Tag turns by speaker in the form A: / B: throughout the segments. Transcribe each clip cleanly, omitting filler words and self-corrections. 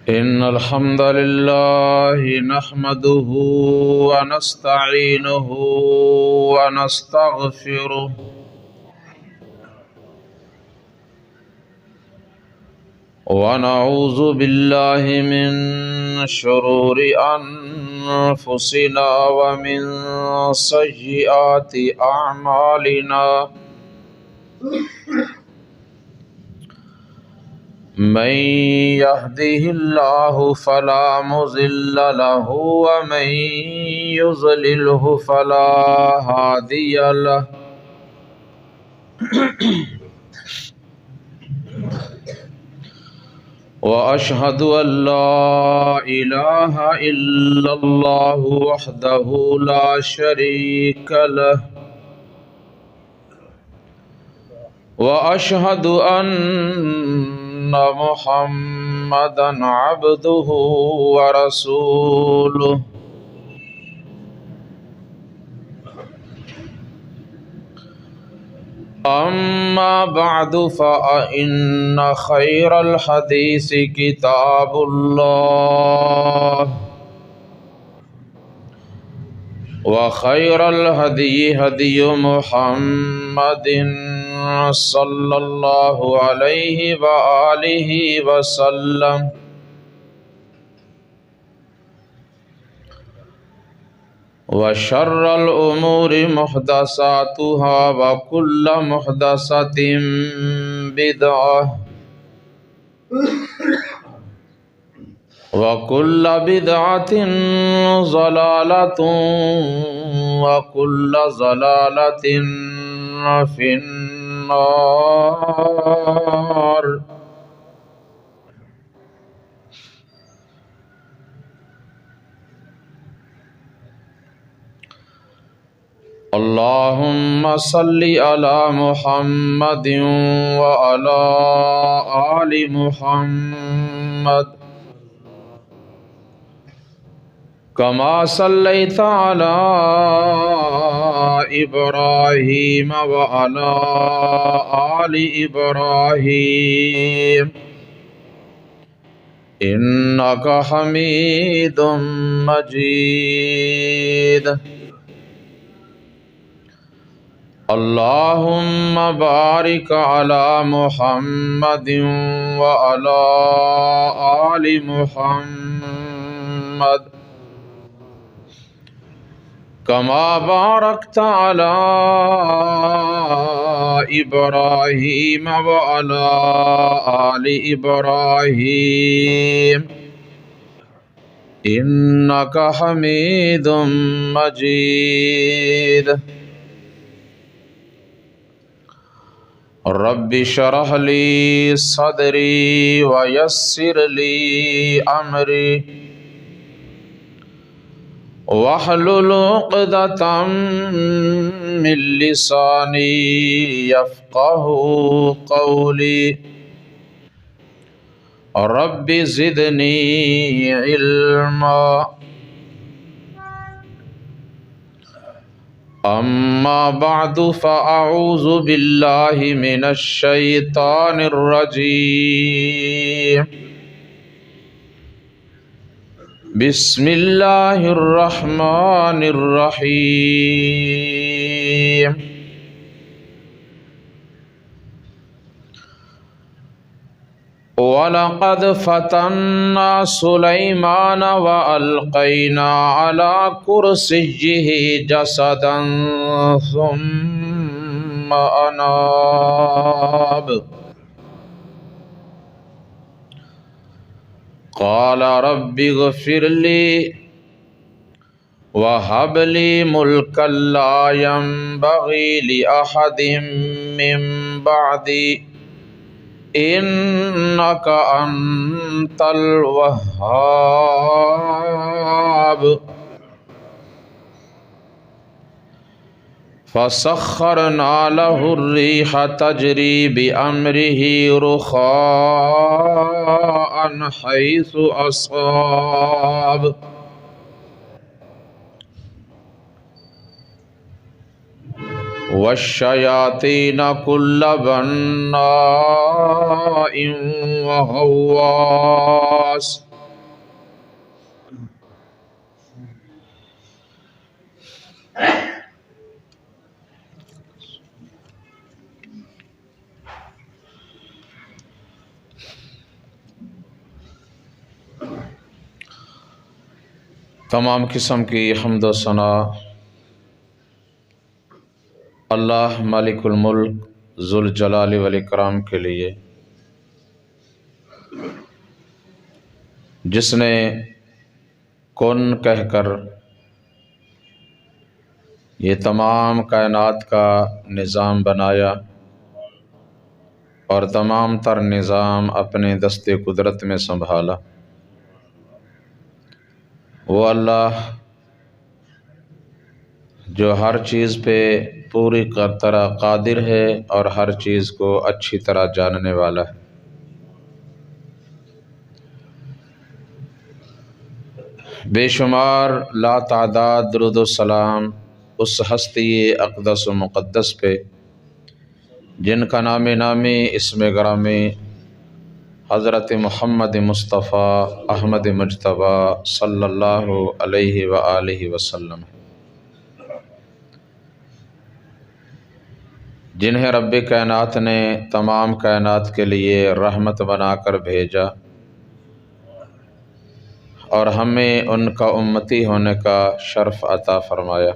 A: إن الحمد لله نحمده ونستعينه ونستغفره ونعوذ بالله من شرور أنفسنا ومن سيئات أعمالنا من يهده الله فلا مضل له ومن يضلله فلا هادي له وأشهد أن لا إله إلا الله وحده لا شريك له وأشهد أن محمدا عبده ورسوله أما بعد فإن خير الحديث كتاب الله وخير الهدي هدي محمد صلى الله عليه وآله وسلم وشر الأمور محدثاتها وكل محدثة بدعة وكل بدعة ضلالة وكل ضلالة في النار اللهم صل على محمد وعلى آل محمد كما صليت على إبراهيم وعلى آل إبراهيم إنك حميد مجيد اللهم بارك على محمد وعلى آل محمد كما باركت على إبراهيم وعلى آل إبراهيم إنك حميد مجيد رب اشرح لي صدري ويسر لي أمري واحلل عقدة من لساني يفقه قولي رب زدني علما أما بعد فأعوذ بالله من الشيطان الرجيم بسم الله الرحمن الرحيم وَلَقَدْ فَتَنَّا سُلَيْمَانَ وَأَلْقَيْنَا عَلَى كُرْسِيِّهِ جَسَدًا ثُمَّ أَنَابَ قَالَ رَبِّ اغْفِرْ لِي وَهَبْ لِي مُلْكًا لَا يَنبَغِي لِأَحَدٍ مِّن بَعْدِي إنك أنت الوهاب فسخرنا له الريح تجري بأمره رخاء حيث أصاب والشياطين كل بناء وغواص تمام قسم کی حمد و ثنا اللہ مالک الملک ذوالجلال والاکرام کے لیے، جس نے کن کہہ کر یہ تمام کائنات کا نظام بنایا اور تمام تر نظام اپنے دست قدرت میں سنبھالا۔ وہ اللہ جو ہر چیز پہ پوری طرح قادر ہے اور ہر چیز کو اچھی طرح جاننے والا ہے۔ بے شمار لا تعداد درود و سلام اس ہستی اقدس و مقدس پہ جن کا نام نامی اسم گرامی حضرت محمد مصطفیٰ احمد مجتبیٰ صلی اللہ علیہ وآلہ وسلم، جنہیں رب کائنات نے تمام کائنات کے لیے رحمت بنا کر بھیجا اور ہمیں ان کا امتی ہونے کا شرف عطا فرمایا۔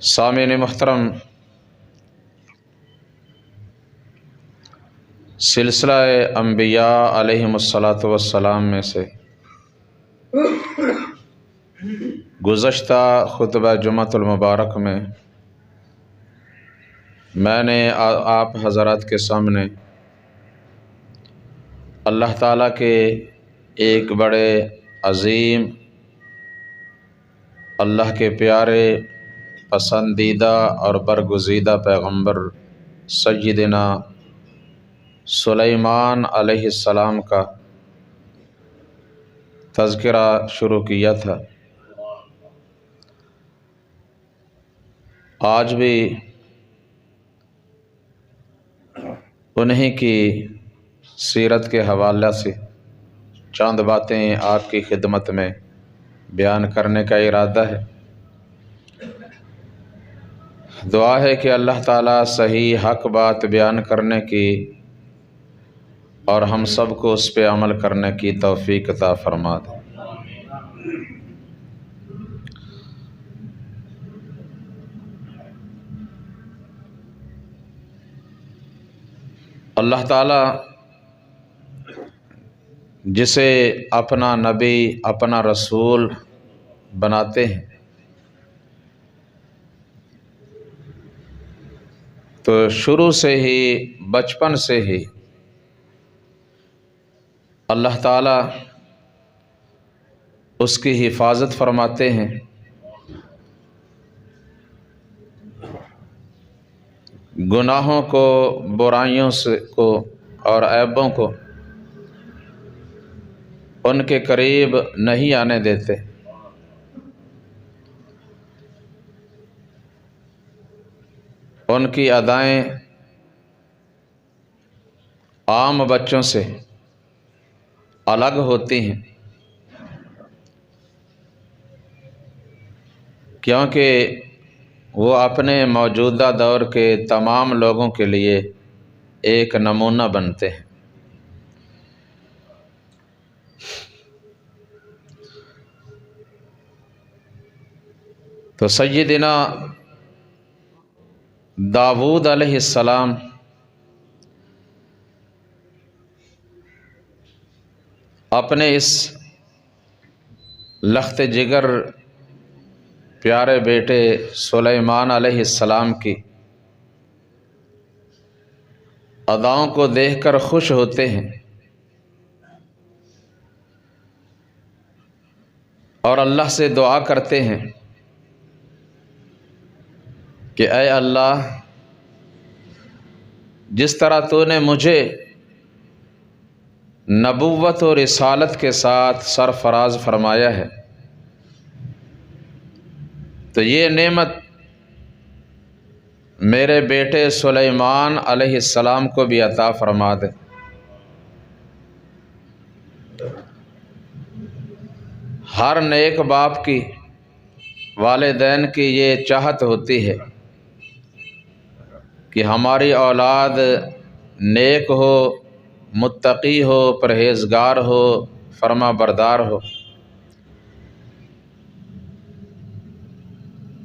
A: سامعین محترم، سلسلہ انبیاء علیہم الصلاۃ والسلام میں سے گزشتہ خطبہ جمعۃ المبارک میں نے آپ حضرات کے سامنے اللہ تعالیٰ کے ایک بڑے عظیم، اللہ کے پیارے پسندیدہ اور برگزیدہ پیغمبر سیدنا سلیمان علیہ السلام کا تذکرہ شروع کیا تھا۔ آج بھی انہی کی سیرت کے حوالے سے چند باتیں آپ کی خدمت میں بیان کرنے کا ارادہ ہے۔ دعا ہے کہ اللہ تعالیٰ صحیح حق بات بیان کرنے کی اور ہم سب کو اس پہ عمل کرنے کی توفیق عطا فرما دے۔ اللہ تعالیٰ جسے اپنا نبی، اپنا رسول بناتے ہیں تو شروع سے ہی، بچپن سے ہی اللہ تعالیٰ اس کی حفاظت فرماتے ہیں، گناہوں کو، برائیوں کو اور عیبوں کو ان کے قریب نہیں آنے دیتے۔ ان کی ادائیں عام بچوں سے الگ ہوتی ہیں، کیونکہ وہ اپنے موجودہ دور کے تمام لوگوں کے لیے ایک نمونہ بنتے ہیں۔ تو سیدنا داؤد علیہ السلام اپنے اس لخت جگر پیارے بیٹے سلیمان علیہ السلام کی اداؤں کو دیکھ کر خوش ہوتے ہیں اور اللہ سے دعا کرتے ہیں کہ اے اللہ، جس طرح تو نے مجھے نبوت و رسالت کے ساتھ سرفراز فرمایا ہے تو یہ نعمت میرے بیٹے سلیمان علیہ السلام کو بھی عطا فرما دے۔ ہر نیک باپ کی، والدین کی یہ چاہت ہوتی ہے کہ ہماری اولاد نیک ہو، متقی ہو، پرہیزگار ہو، فرما بردار ہو،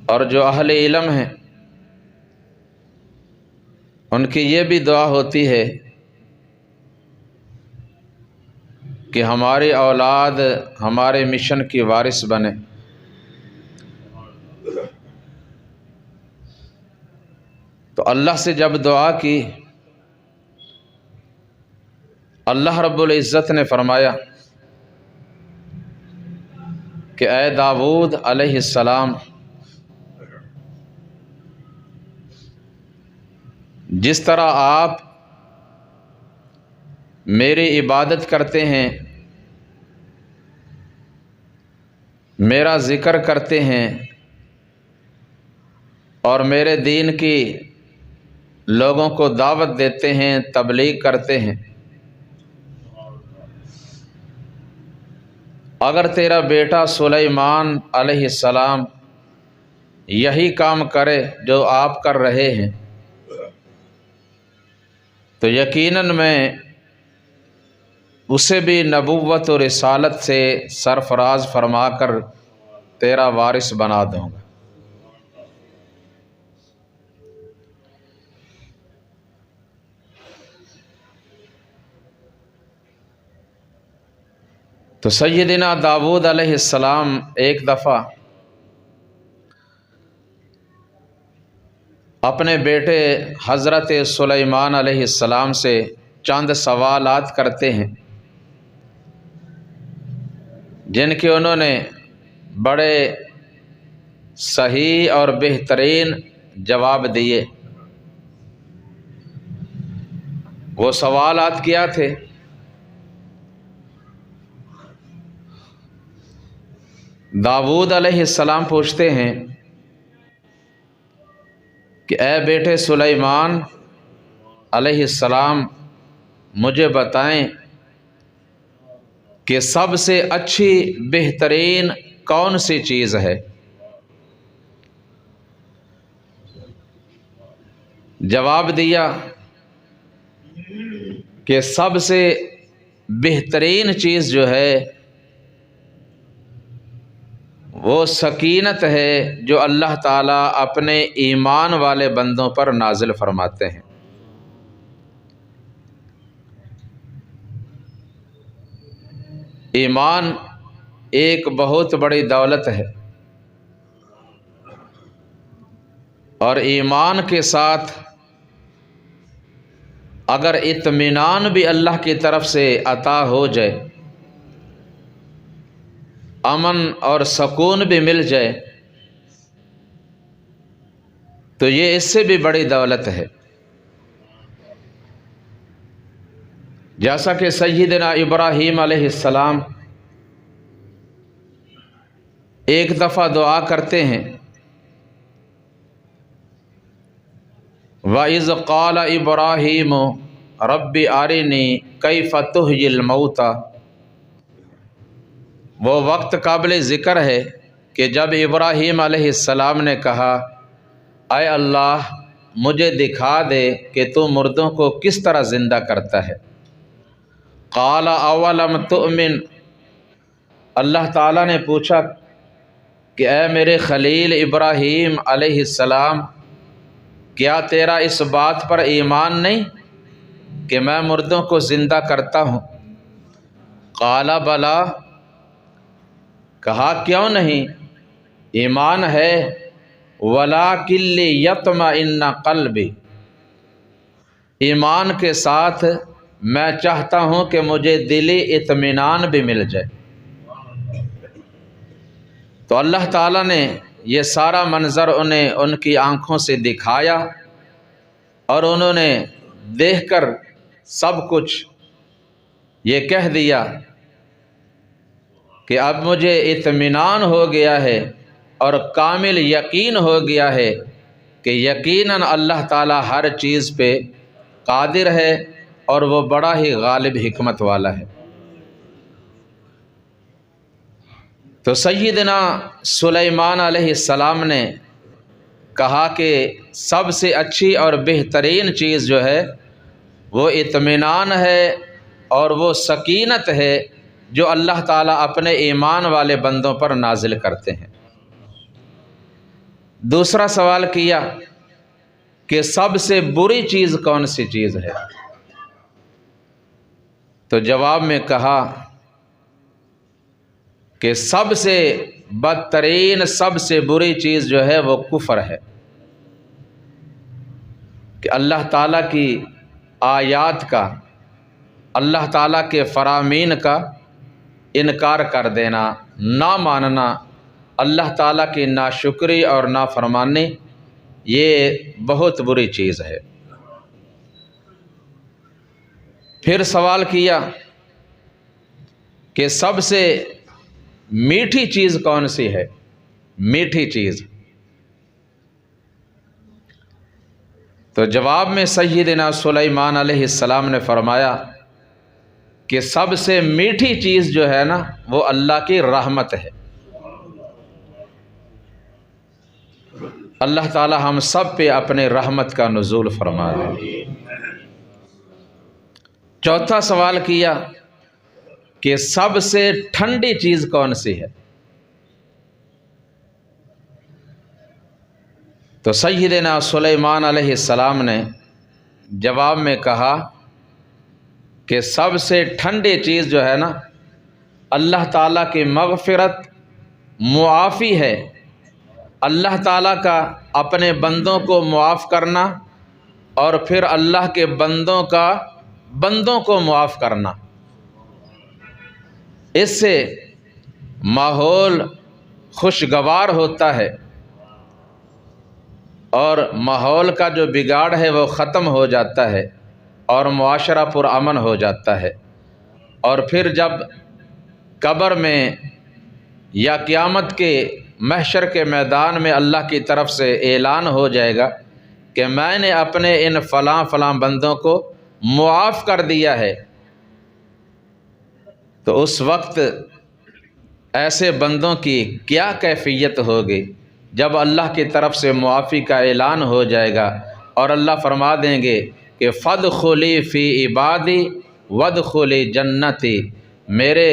A: اور جو اہل علم ہیں ان کی یہ بھی دعا ہوتی ہے کہ ہماری اولاد ہمارے مشن کی وارث بنے۔ تو اللہ سے جب دعا کی، اللہ رب العزت نے فرمایا کہ اے داؤد علیہ السلام، جس طرح آپ میری عبادت کرتے ہیں، میرا ذکر کرتے ہیں اور میرے دین کی لوگوں کو دعوت دیتے ہیں، تبلیغ کرتے ہیں، اگر تیرا بیٹا سلیمان علیہ السلام یہی کام کرے جو آپ کر رہے ہیں تو یقیناً میں اسے بھی نبوت و رسالت سے سرفراز فرما کر تیرا وارث بنا دوں گا۔ تو سیدنا داؤد علیہ السلام ایک دفعہ اپنے بیٹے حضرت سلیمان علیہ السلام سے چند سوالات کرتے ہیں جن کے انہوں نے بڑے صحیح اور بہترین جواب دیے۔ وہ سوالات کیا تھے؟ داؤد علیہ السلام پوچھتے ہیں کہ اے بیٹے سلیمان علیہ السلام، مجھے بتائیں کہ سب سے اچھی بہترین کون سی چیز ہے؟ جواب دیا کہ سب سے بہترین چیز جو ہے وہ سکینت ہے جو اللہ تعالیٰ اپنے ایمان والے بندوں پر نازل فرماتے ہیں۔ ایمان ایک بہت بڑی دولت ہے، اور ایمان کے ساتھ اگر اطمینان بھی اللہ کی طرف سے عطا ہو جائے، امن اور سکون بھی مل جائے، تو یہ اس سے بھی بڑی دولت ہے۔ جیسا کہ سیدنا ابراہیم علیہ السلام ایک دفعہ دعا کرتے ہیں، وَإِذْ قَالَ إِبْرَاهِيمُ رَبِّ أَرِنِي كَيْفَ تُحْيِي الْمَوْتَى۔ وہ وقت قابل ذکر ہے کہ جب ابراہیم علیہ السلام نے کہا، اے اللہ مجھے دکھا دے کہ تو مردوں کو کس طرح زندہ کرتا ہے۔ قال اولم تؤمن، اللہ تعالیٰ نے پوچھا کہ اے میرے خلیل ابراہیم علیہ السلام، کیا تیرا اس بات پر ایمان نہیں کہ میں مردوں کو زندہ کرتا ہوں؟ قال بلا، کہا کیوں نہیں، ایمان ہے، ولکن لیطمئن قلبی، ایمان کے ساتھ میں چاہتا ہوں کہ مجھے دلی اطمینان بھی مل جائے۔ تو اللہ تعالیٰ نے یہ سارا منظر انہیں ان کی آنکھوں سے دکھایا، اور انہوں نے دیکھ کر سب کچھ یہ کہہ دیا کہ اب مجھے اطمینان ہو گیا ہے اور کامل یقین ہو گیا ہے کہ یقیناً اللہ تعالیٰ ہر چیز پہ قادر ہے اور وہ بڑا ہی غالب حکمت والا ہے۔ تو سیدنا سلیمان علیہ السلام نے کہا کہ سب سے اچھی اور بہترین چیز جو ہے وہ اطمینان ہے اور وہ سکینت ہے جو اللہ تعالیٰ اپنے ایمان والے بندوں پر نازل کرتے ہیں۔ دوسرا سوال کیا کہ سب سے بری چیز کون سی چیز ہے؟ تو جواب میں کہا کہ سب سے بدترین، سب سے بری چیز جو ہے وہ کفر ہے، کہ اللہ تعالیٰ کی آیات کا، اللہ تعالیٰ کے فرامین کا انکار کر دینا، نہ ماننا، اللہ تعالیٰ کی ناشکری اور نافرمانی، یہ بہت بری چیز ہے۔ پھر سوال کیا کہ سب سے میٹھی چیز کون سی ہے؟ میٹھی چیز۔ تو جواب میں سیدنا سلیمان علیہ السلام نے فرمایا کہ سب سے میٹھی چیز جو ہے نا وہ اللہ کی رحمت ہے۔ اللہ تعالی ہم سب پہ اپنے رحمت کا نزول فرما دے۔ چوتھا سوال کیا کہ سب سے ٹھنڈی چیز کون سی ہے؟ تو سیدنا سلیمان علیہ السلام نے جواب میں کہا کہ سب سے ٹھنڈی چیز جو ہے نا اللہ تعالیٰ کی مغفرت، معافی ہے، اللہ تعالیٰ کا اپنے بندوں کو معاف کرنا اور پھر اللہ کے بندوں کو معاف کرنا۔ اس سے ماحول خوشگوار ہوتا ہے اور ماحول کا جو بگاڑ ہے وہ ختم ہو جاتا ہے اور معاشرہ پرامن ہو جاتا ہے۔ اور پھر جب قبر میں یا قیامت کے محشر کے میدان میں اللہ کی طرف سے اعلان ہو جائے گا کہ میں نے اپنے ان فلاں فلاں بندوں کو معاف کر دیا ہے، تو اس وقت ایسے بندوں کی کیا کیفیت ہوگی جب اللہ کی طرف سے معافی کا اعلان ہو جائے گا اور اللہ فرما دیں گے کہ فادخلی فی عبادی وادخلی جنتی، میرے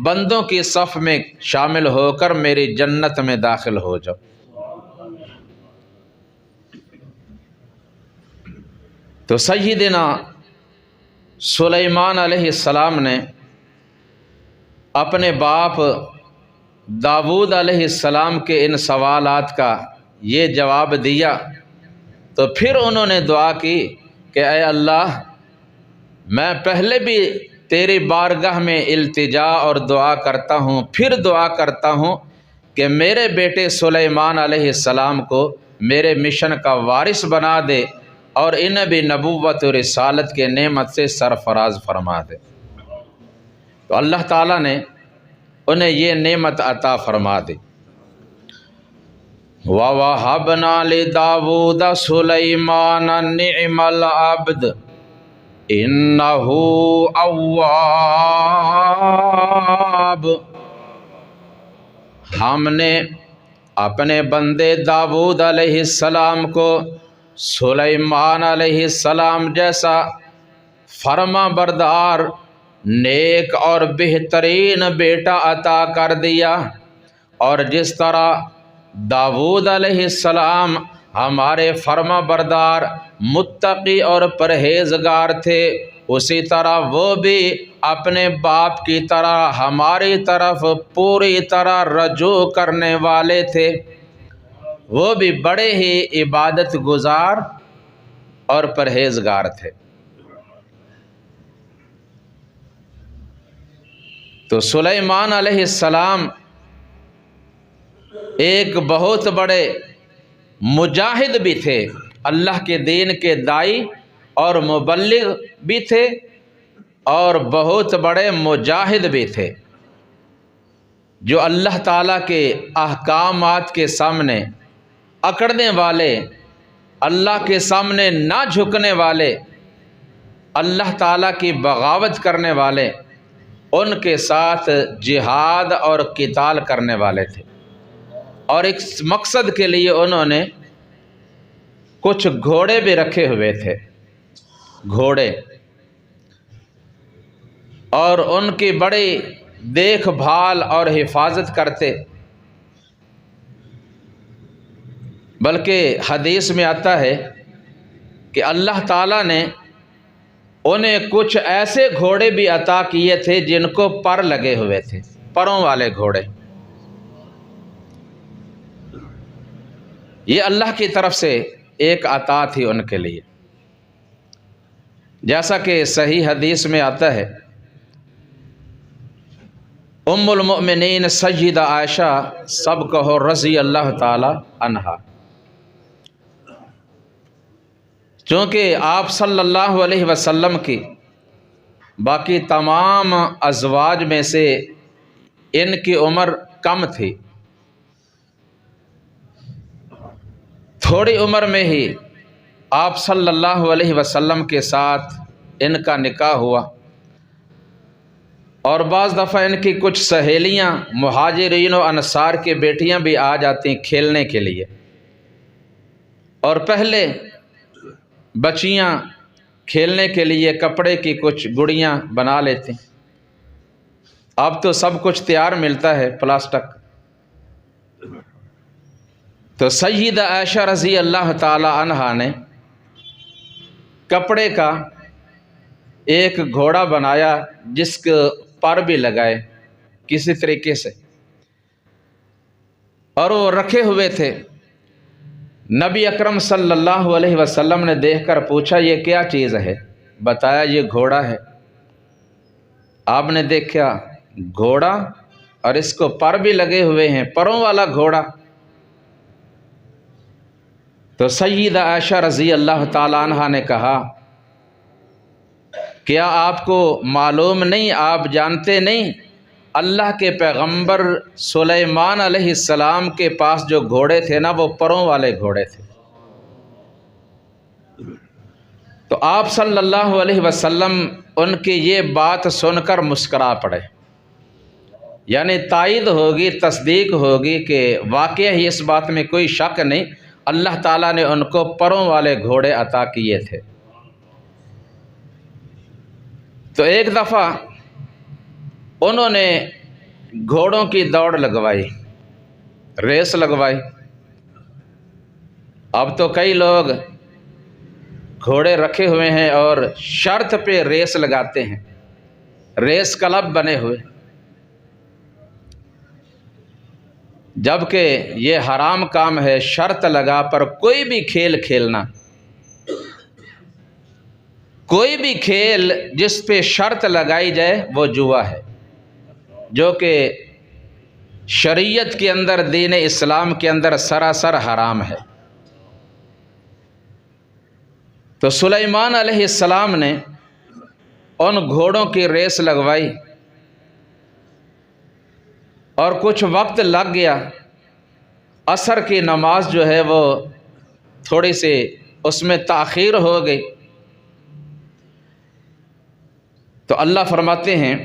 A: بندوں کی صف میں شامل ہو کر میری جنت میں داخل ہو جاؤ۔ تو سیدنا سلیمان علیہ السلام نے اپنے باپ داؤد علیہ السلام کے ان سوالات کا یہ جواب دیا، تو پھر انہوں نے دعا کی کہ اے اللہ، میں پہلے بھی تیری بارگاہ میں التجا اور دعا کرتا ہوں، پھر دعا کرتا ہوں کہ میرے بیٹے سلیمان علیہ السلام کو میرے مشن کا وارث بنا دے اور انہیں بھی نبوت و رسالت کے نعمت سے سرفراز فرما دے۔ تو اللہ تعالیٰ نے انہیں یہ نعمت عطا فرما دی۔ وَوَهَبْنَا لِدَاوُودَ سُلَيْمَانَ نِعْمَ الْعَبْدُ إِنَّهُ أَوَّابٌ، ہم نے اپنے بندے داؤد علیہ السلام کو سلیمان علیہ السلام جیسا فرما بردار، نیک اور بہترین بیٹا عطا کر دیا، اور جس طرح داؤد علیہ السلام ہمارے فرما بردار، متقی اور پرہیزگار تھے، اسی طرح وہ بھی اپنے باپ کی طرح ہماری طرف پوری طرح رجوع کرنے والے تھے۔ وہ بھی بڑے ہی عبادت گزار اور پرہیزگار تھے۔ تو سلیمان علیہ السلام ایک بہت بڑے مجاہد بھی تھے، اللہ کے دین کے داعی اور مبلغ بھی تھے، اور بہت بڑے مجاہد بھی تھے، جو اللہ تعالیٰ کے احکامات کے سامنے اکڑنے والے، اللہ کے سامنے نہ جھکنے والے، اللہ تعالیٰ کی بغاوت کرنے والے، ان کے ساتھ جہاد اور قتال کرنے والے تھے، اور ایک مقصد کے لیے انہوں نے کچھ گھوڑے بھی رکھے ہوئے تھے، گھوڑے، اور ان کی بڑی دیکھ بھال اور حفاظت کرتے۔ بلکہ حدیث میں آتا ہے کہ اللہ تعالیٰ نے انہیں کچھ ایسے گھوڑے بھی عطا کیے تھے جن کو پر لگے ہوئے تھے، پروں والے گھوڑے۔ یہ اللہ کی طرف سے ایک عطا تھی ان کے لیے، جیسا کہ صحیح حدیث میں آتا ہے، ام المؤمنین سیدہ عائشہ سب کہو رضی اللہ تعالی عنہا، چونکہ آپ صلی اللہ علیہ وسلم کی باقی تمام ازواج میں سے ان کی عمر کم تھی، تھوڑی عمر میں ہی آپ صلی اللہ علیہ وسلم کے ساتھ ان کا نکاح ہوا، اور بعض دفعہ ان کی کچھ سہیلیاں مہاجرین و انصار کی بیٹیاں بھی آ جاتی کھیلنے کے لیے، اور پہلے بچیاں کھیلنے کے لیے کپڑے کی کچھ گڑیاں بنا لیتے، اب تو سب کچھ تیار ملتا ہے پلاسٹک۔ تو سیدہ عائشہ رضی اللہ تعالی عنہا نے کپڑے کا ایک گھوڑا بنایا جس کے پر بھی لگائے کسی طریقے سے، اور وہ رکھے ہوئے تھے۔ نبی اکرم صلی اللہ علیہ وسلم نے دیکھ کر پوچھا یہ کیا چیز ہے؟ بتایا یہ گھوڑا ہے۔ آپ نے دیکھا گھوڑا اور اس کو پر بھی لگے ہوئے ہیں، پروں والا گھوڑا۔ تو سیدہ عائشہ رضی اللہ تعالی عنہا نے کہا کیا آپ کو معلوم نہیں، آپ جانتے نہیں اللہ کے پیغمبر سلیمان علیہ السلام کے پاس جو گھوڑے تھے نا وہ پروں والے گھوڑے تھے۔ تو آپ صلی اللہ علیہ وسلم ان کی یہ بات سن کر مسکرا پڑے، یعنی تائید ہوگی، تصدیق ہوگی کہ واقعہ ہی اس بات میں کوئی شک نہیں، اللہ تعالیٰ نے ان کو پروں والے گھوڑے عطا کیے تھے۔ تو ایک دفعہ انہوں نے گھوڑوں کی دوڑ لگوائی، ریس لگوائی۔ اب تو کئی لوگ گھوڑے رکھے ہوئے ہیں اور شرط پہ ریس لگاتے ہیں، ریس کلب بنے ہوئے، جبکہ یہ حرام کام ہے شرط لگا پر کوئی بھی کھیل کھیلنا۔ کوئی بھی کھیل جس پہ شرط لگائی جائے وہ جوا ہے، جو کہ شریعت کے اندر، دین اسلام کے اندر سراسر حرام ہے۔ تو سلیمان علیہ السلام نے ان گھوڑوں کی ریس لگوائی، اور کچھ وقت لگ گیا، عصر کی نماز جو ہے وہ تھوڑی سی اس میں تاخیر ہو گئی۔ تو اللہ فرماتے ہیں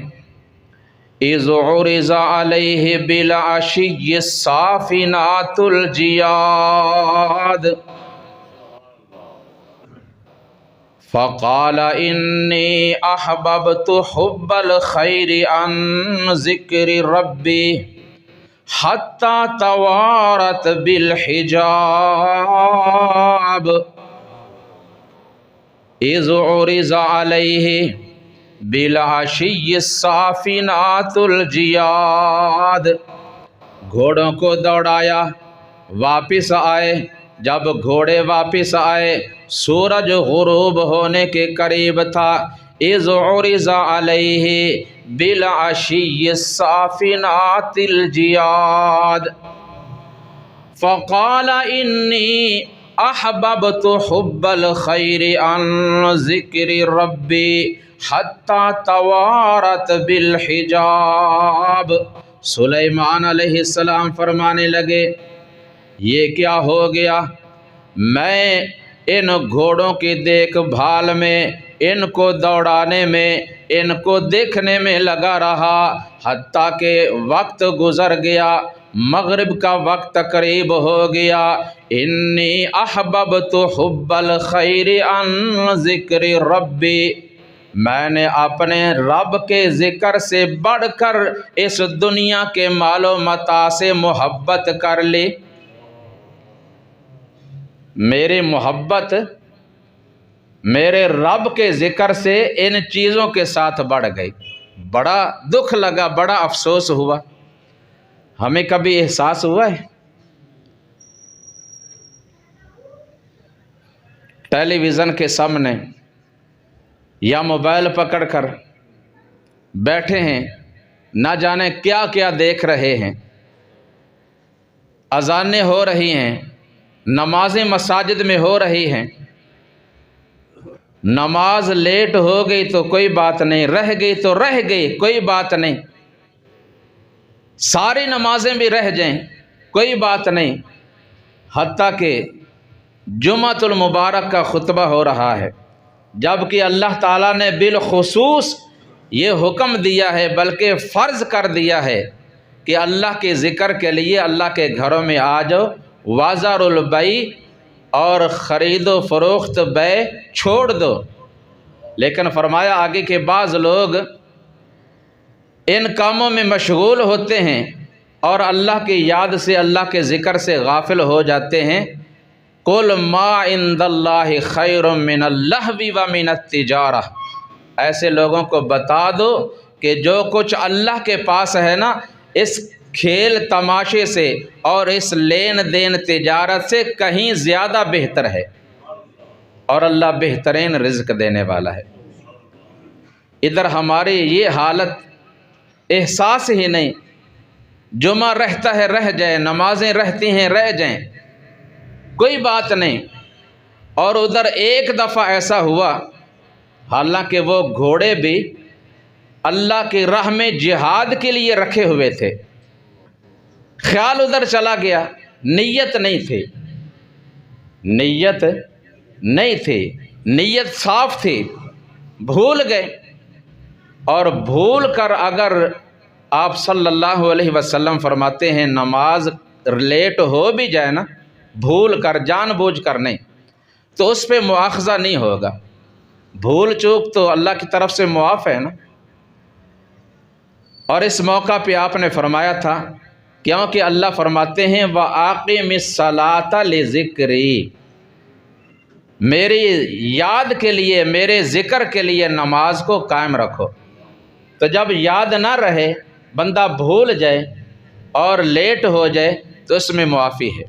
A: اِذْ عُرِضَ عَلَيْهِ بِالْعَشِيِّ الصَّافِنَاتُ الْجِيَادُ فَقَالَ إِنِّي أَحْبَبْتُ حُبَّ الْخَيْرِ عَنْ ذِكْرِ رَبِّي حَتَّى تَوَارَتْ بِالْحِجَابِ اِذْ عُرِضَ عَلَيْهِ بِالْعَشِيِّ الصَّافِنَاتُ الْجِيَادُ، گھوڑوں کو دوڑایا، واپس آئے۔ جب گھوڑے واپس آئے سورج غروب ہونے کے قریب تھا۔ اِذْ عُرِضَ عَلَيْهِ بِالْعَشِيِّ الصَّافِنَاتِ الْجِيَادُ فَقَالَ إِنِّي أَحْبَبْتُ حُبَّ الْخَيْرِ عَنْ ذِكْرِ رَبِّي حَتَّى تَوَارَتْ بِالْحِجَابِ۔ سلیمان علیہ السلام فرمانے لگے یہ کیا ہو گیا؟ میں ان گھوڑوں کی دیکھ بھال میں، ان کو دوڑانے میں، ان کو دیکھنے میں لگا رہا، حتیٰ کہ وقت گزر گیا، مغرب کا وقت قریب ہو گیا، انی احببت حب الخیر عن ذکر ربی، میں نے اپنے رب کے ذکر سے بڑھ کر اس دنیا کے مال و متاع سے محبت کر لی۔ میری محبت میرے رب کے ذکر سے ان چیزوں کے ساتھ بڑھ گئی۔ بڑا دکھ لگا، بڑا افسوس ہوا۔ ہمیں کبھی احساس ہوا ہے ٹیلی ویژن کے سامنے یا موبائل پکڑ کر بیٹھے ہیں، نہ جانے کیا کیا دیکھ رہے ہیں، اذانیں ہو رہی ہیں، نمازیں مساجد میں ہو رہی ہیں، نماز لیٹ ہو گئی تو کوئی بات نہیں، رہ گئی تو رہ گئی، کوئی بات نہیں، ساری نمازیں بھی رہ جائیں کوئی بات نہیں، حتیٰ کہ جمعۃ المبارک کا خطبہ ہو رہا ہے، جبکہ اللہ تعالیٰ نے بالخصوص یہ حکم دیا ہے، بلکہ فرض کر دیا ہے کہ اللہ کے ذکر کے لیے اللہ کے گھروں میں آ جاؤ، وازار البیع اور خرید و فروخت بیع چھوڑ دو، لیکن فرمایا آگے کہ بعض لوگ ان کاموں میں مشغول ہوتے ہیں اور اللہ کی یاد سے، اللہ کے ذکر سے غافل ہو جاتے ہیں۔ قُلْ مَا عِنْدَ اللَّهِ خَيْرٌ مِّنَ اللَّهْوِ وَمِنَ التِّجَارَةِ، ایسے لوگوں کو بتا دو کہ جو کچھ اللہ کے پاس ہے نا، اس کھیل تماشے سے اور اس لین دین تجارت سے کہیں زیادہ بہتر ہے، اور اللہ بہترین رزق دینے والا ہے۔ ادھر ہماری یہ حالت احساس ہی نہیں، جمعہ رہتا ہے رہ جائے، نمازیں رہتی ہیں رہ جائیں، کوئی بات نہیں، اور ادھر ایک دفعہ ایسا ہوا، حالانکہ وہ گھوڑے بھی اللہ کی راہ میں جہاد کے لیے رکھے ہوئے تھے، خیال ادھر چلا گیا، نیت نہیں تھی، نیت نہیں تھی، نیت صاف تھی، بھول گئے، اور بھول کر اگر آپ صلی اللہ علیہ وسلم فرماتے ہیں نماز لیٹ ہو بھی جائے نا، بھول کر، جان بوجھ کر نہیں، تو اس پہ مواخذہ نہیں ہوگا، بھول چوک تو اللہ کی طرف سے معاف ہے نا۔ اور اس موقع پہ آپ نے فرمایا تھا، کیونکہ اللہ فرماتے ہیں وَأَقِمِ الصَّلَاةَ لِذِكْرِي، میری یاد کے لیے، میرے ذکر کے لیے نماز کو قائم رکھو۔ تو جب یاد نہ رہے، بندہ بھول جائے اور لیٹ ہو جائے تو اس میں معافی ہے۔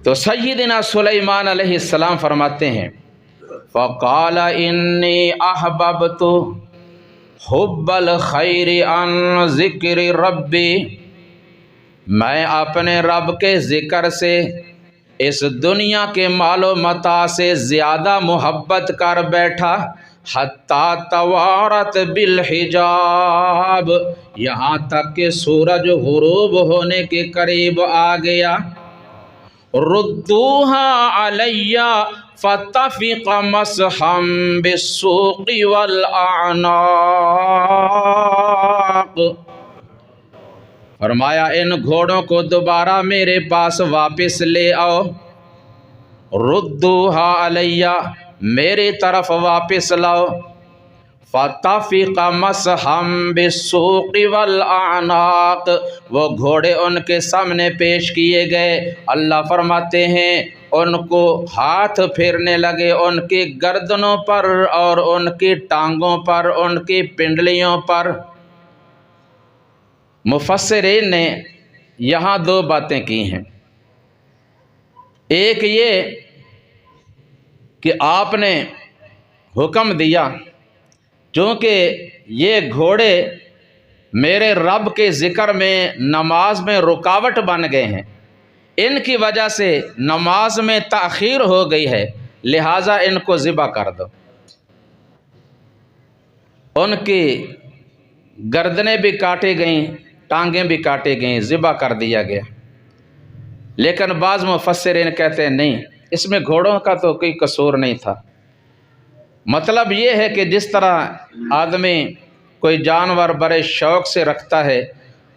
A: تو سیدنا سلیمان علیہ السلام فرماتے ہیں فَقَالَ إِنِّي أَحْبَبْتُ حُبَّ الْخَيْرِ عَنْ ذِكْرِ رَبِّي، میں اپنے رب کے ذکر سے اس دنیا کے مال و متاع سے زیادہ محبت کر بیٹھا، حتیٰ توارت بالحجاب، یہاں تک کہ سورج غروب ہونے کے قریب آ گیا۔ ردوها علی فتفق مسحا بالسوق والاعناق، فرمایا ان گھوڑوں کو دوبارہ میرے پاس واپس لے آؤ، ردوها علی، میری طرف واپس لاؤ، فتفق مسحا بالسوق والاعناق، وہ گھوڑے ان کے سامنے پیش کیے گئے، اللہ فرماتے ہیں ان کو ہاتھ پھیرنے لگے ان کی گردنوں پر اور ان کی ٹانگوں پر، ان کی پنڈلیوں پر۔ مفسرین نے یہاں دو باتیں کی ہیں، ایک یہ کہ آپ نے حکم دیا چونکہ یہ گھوڑے میرے رب کے ذکر میں، نماز میں رکاوٹ بن گئے ہیں، ان کی وجہ سے نماز میں تاخیر ہو گئی ہے، لہٰذا ان کو ذبح کر دو۔ ان کی گردنیں بھی کاٹی گئیں، ٹانگیں بھی کاٹی گئیں، ذبح کر دیا گیا۔ لیکن بعض مفسرین کہتے ہیں نہیں، اس میں گھوڑوں کا تو کوئی قصور نہیں تھا، مطلب یہ ہے کہ جس طرح آدمی کوئی جانور بڑے شوق سے رکھتا ہے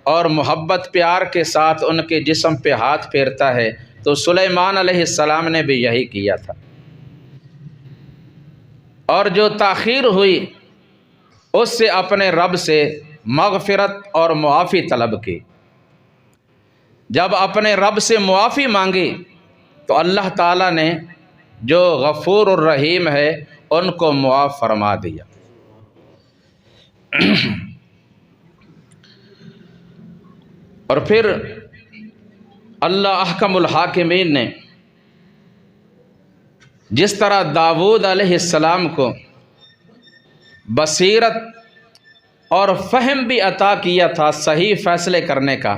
A: اور محبت پیار کے ساتھ ان کے جسم پہ ہاتھ پھیرتا ہے، تو سلیمان علیہ السلام نے بھی یہی کیا تھا۔ اور جو تاخیر ہوئی اس سے اپنے رب سے مغفرت اور معافی طلب کی۔ جب اپنے رب سے معافی مانگی تو اللہ تعالیٰ نے جو غفور الرحیم ہے ان کو معاف فرما دیا۔ اور پھر اللہ احکم الحاکمین نے جس طرح داؤد علیہ السلام کو بصیرت اور فہم بھی عطا کیا تھا صحیح فیصلے کرنے کا،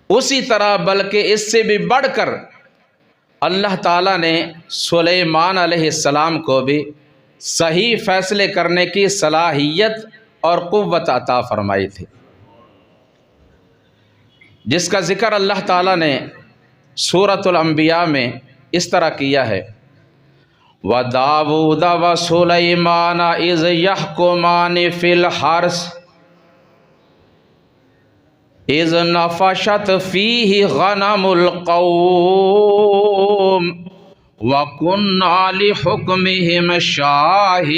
A: اسی طرح بلکہ اس سے بھی بڑھ کر اللہ تعالیٰ نے سلیمان علیہ السلام کو بھی صحیح فیصلے کرنے کی صلاحیت اور قوت عطا فرمائی تھی، جس کا ذکر اللہ تعالیٰ نے سورۃ الانبیاء میں اس طرح کیا ہے، وَدَاوُودَ وَسُلَيْمَانَ إِذْ يَحْكُمَانِ فِي الْحَرْثِ إِذْ نَفَشَتْ فِيهِ غَنَمُ الْقَوْمِ وَكُنَّا لِحُكْمِهِمْ شَاهِدِينَ۔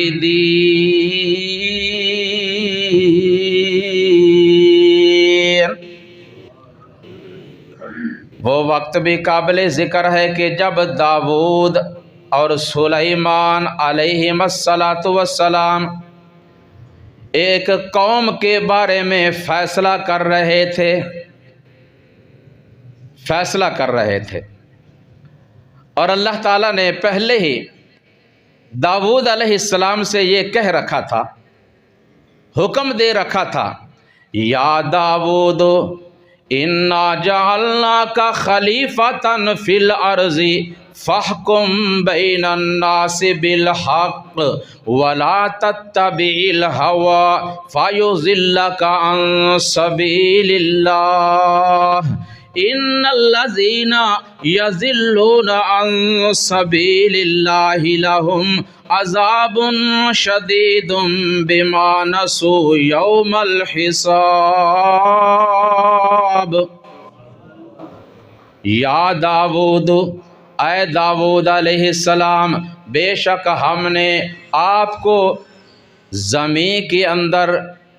A: وہ وقت بھی قابل ذکر ہے کہ جب داؤد اور سلیمان علیہم السلام ایک قوم کے بارے میں فیصلہ کر رہے تھے، اور اللہ تعالیٰ نے پہلے ہی داؤد علیہ السلام سے یہ کہہ رکھا تھا، حکم دے رکھا تھا، یا داؤد انا جعلناک خلیفۃ فی الارض فاحکم بین الناس بالحق ولا تتبع الہوی فیضلک عن سبیل اللہ ان الذین یضلون عن سبیل اللہ لہم عذاب شدید بما نسوا یوم الحساب۔ یا داؤد، اے داؤد علیہ السلام، بے شک ہم نے آپ کو زمین کے اندر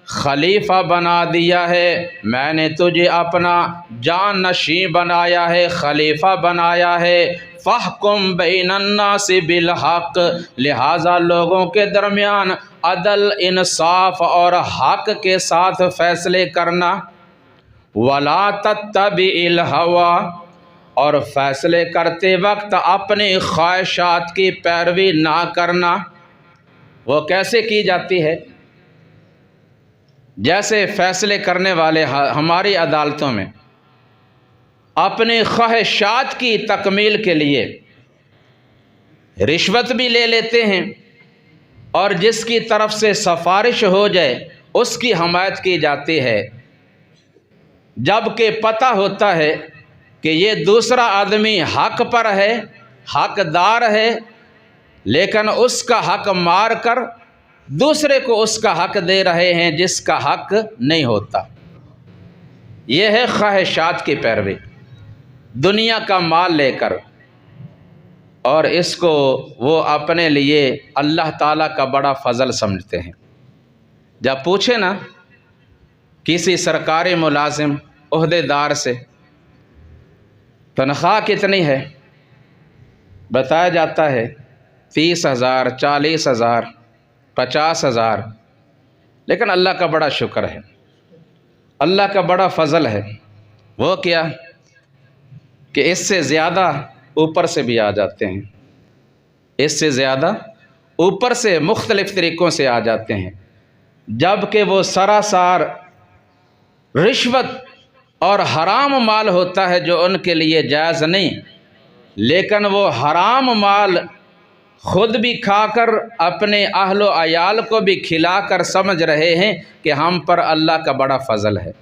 A: خلیفہ بنا دیا ہے، میں نے تجھے اپنا جان نشین بنایا ہے، خلیفہ بنایا ہے، فاحکم بین الناس بالحق، لہذا لوگوں کے درمیان عدل، انصاف اور حق کے ساتھ فیصلے کرنا، ولا تتبع الہوی، اور فیصلے کرتے وقت اپنی خواہشات کی پیروی نہ کرنا۔ وہ کیسے کی جاتی ہے؟ جیسے فیصلے کرنے والے ہماری عدالتوں میں اپنی خواہشات کی تکمیل کے لیے رشوت بھی لے لیتے ہیں، اور جس کی طرف سے سفارش ہو جائے اس کی حمایت کی جاتی ہے، جبکہ پتہ ہوتا ہے کہ یہ دوسرا آدمی حق پر ہے، حقدار ہے، لیکن اس کا حق مار کر دوسرے کو اس کا حق دے رہے ہیں جس کا حق نہیں ہوتا۔ یہ ہے خواہشات کی پیروی، دنیا کا مال لے کر، اور اس کو وہ اپنے لیے اللہ تعالیٰ کا بڑا فضل سمجھتے ہیں۔ جب پوچھے نا کسی سرکاری ملازم عہدے دار سے تنخواہ کتنی ہے، بتایا جاتا ہے 30,000، 40,000، 50,000، لیکن اللہ کا بڑا شکر ہے، اللہ کا بڑا فضل ہے، وہ کیا کہ اس سے زیادہ اوپر سے بھی آ جاتے ہیں، اس سے زیادہ اوپر سے مختلف طریقوں سے آ جاتے ہیں، جبکہ وہ سراسر رشوت اور حرام مال ہوتا ہے جو ان کے لیے جائز نہیں، لیکن وہ حرام مال خود بھی کھا کر اپنے اہل و عیال کو بھی کھلا کر سمجھ رہے ہیں کہ ہم پر اللہ کا بڑا فضل ہے۔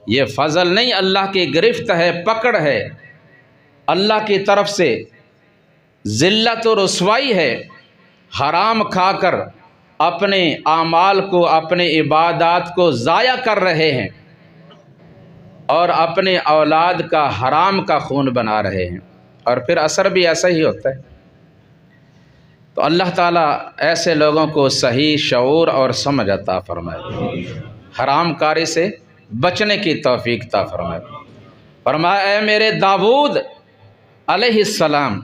A: یہ فضل نہیں، اللہ کی گرفت ہے، پکڑ ہے، اللہ کی طرف سے ذلت و رسوائی ہے۔ حرام کھا کر اپنے اعمال کو، اپنے عبادات کو ضائع کر رہے ہیں، اور اپنے اولاد کا حرام کا خون بنا رہے ہیں، اور پھر اثر بھی ایسا ہی ہوتا ہے۔ تو اللہ تعالیٰ ایسے لوگوں کو صحیح شعور اور سمجھ عطا فرمائے، حرام کاری سے بچنے کی توفیق عطا فرمائے۔ فرمایا اے میرے داؤد علیہ السلام،